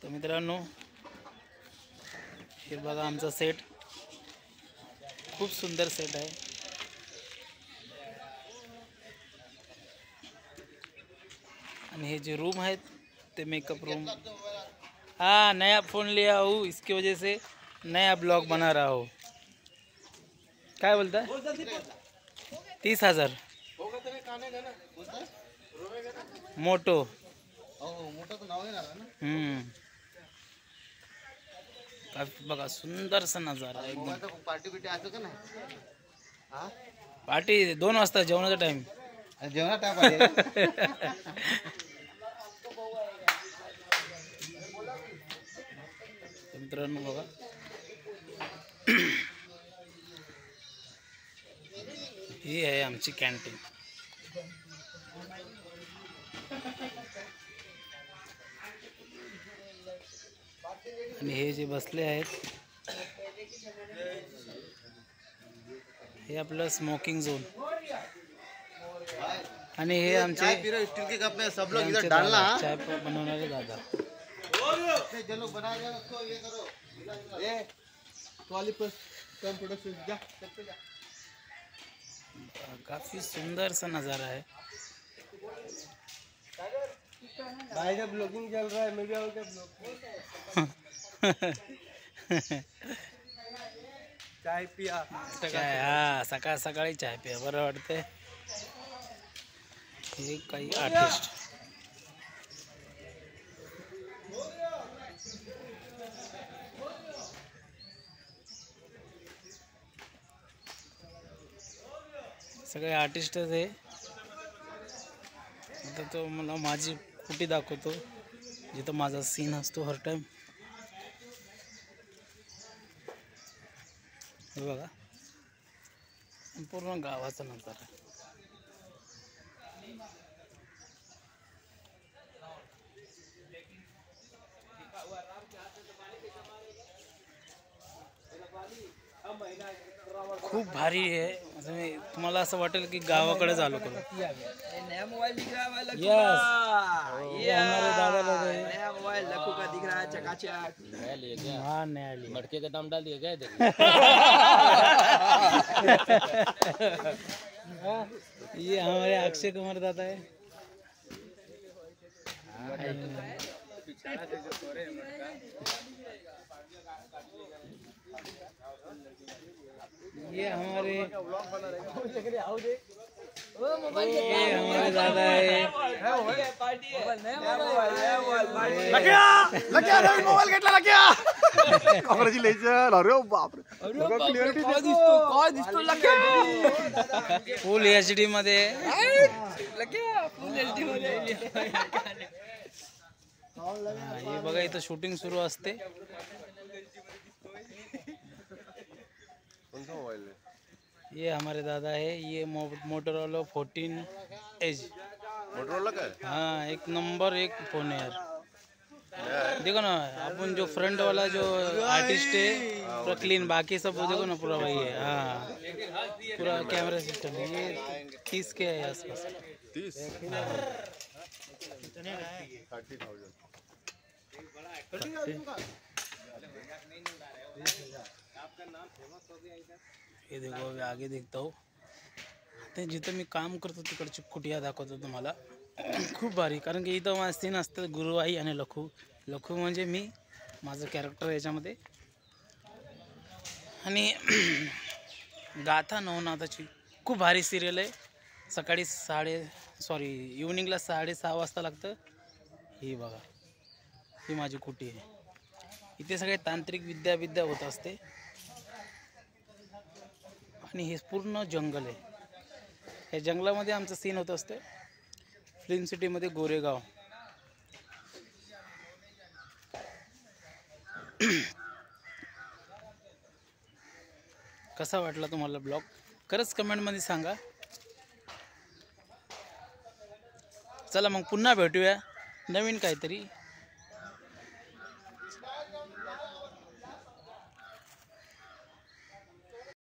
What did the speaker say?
तर मित्रांनो, हे बघा आमचा सेट, खूप सुंदर सेट आहे. आणि हे जे रूम आहेत ते मेकअप रूम. हाँ, नया फ़ोन लिया हूँ, इसकी वजह से नया ब्लॉग बना रहा हूँ. काय बोलता है? 30,000 मोटो. बघा सुंदरसा नजारा एकदम. पार्टी 2 वाजता जेवणाचा टाइम. मित्रांनो बघा, ही आहे आमची कॅन्टीन. आणि हे जे बसले आहेत हे आपलं स्मोकिंग झोन. आणि हे आमचे स्टील के कप में सब लोग इधर डालना. चाय बनवणारे दादा. चलो बना दो उसको, ये करो ये ट्रॉली पर कम प्रोडक्शन जा सबसे जा. काफी सुंदर सा नज़ारा है. भाई का ब्लॉगिंग चल रहा है, मैं भी आऊँगा ब्लॉग. चाय पिया. चाय, हाँ, सकाळ सकाळी चाय पिया बरं वाटते. हे काही आर्टिस्ट. सगळे आर्टिस्टच आहे. आता तो मला माझी कुटी दाखवतो जिथं माझा सीन असतो हर टाइम. हे बघा संपूर्ण गावाचा नजारा. खूप भारी आहे. म्हणजे तुम्हाला असं वाटेल की गावाकडे आलो करू. नया मोबाइल दिख रहा है भाई. यस, हमारे दादा लोग हैं. नया मोबाइल लखू का दिख रहा है, चकाचक. नया लिए क्या? हाँ, नया लिए. मटके का दाम डाल दिया क्या इधर? ये हमारे अक्षय कुमार दादा है. ये हमारे दादा है. मोबाईल घेतला लग्या. कॉंग्रॅच्युलेशन. अरे बापरे, काय दिसतो लग्या. फुल HD मध्ये. हे बघा इथं शूटिंग सुरू असते. ये हमारे दादा है. ये मोटोरोला 14 एज. मोटरोला का? हाँ, एक नंबर एक फोन है यार. देखो ना, अपन जो फ्रंट वाला जो आर्टिस्ट है पूरा क्लीन, बाकी सब देखो ना पूरा वही है. हाँ, पूरा कैमरा सिस्टम है. ये 30 के है आसपास. 30 हे देखो, अभी आगे देखता हूँ. ते जिथं मी काम करतो तिकडची कुटिया दाखवतो तुम्हाला. खूप भारी. कारण की इथं माझं सीन असतं गुरुवाई आणि लखू. लखू म्हणजे मी, माझं कॅरेक्टर याच्यामध्ये. आणि गाथा नवनाथाची खूप भारी सिरियल आहे. सकाळी इव्हनिंगला 6:30 वाजता लागतं. ही बघा, ही माझी कुटी आहे. इथे सगळे तांत्रिक विद्या होत असते. आणि हे पूर्ण जंगल आहे. या जंगलामध्ये आमचं सीन होत असते. फिल्म सिटीमध्ये गोरेगाव. कसा वाटला तुम्हाला ब्लॉग? खरंच कमेंटमध्ये सांगा. चला मग पुन्हा भेटूया नवीन काहीतरी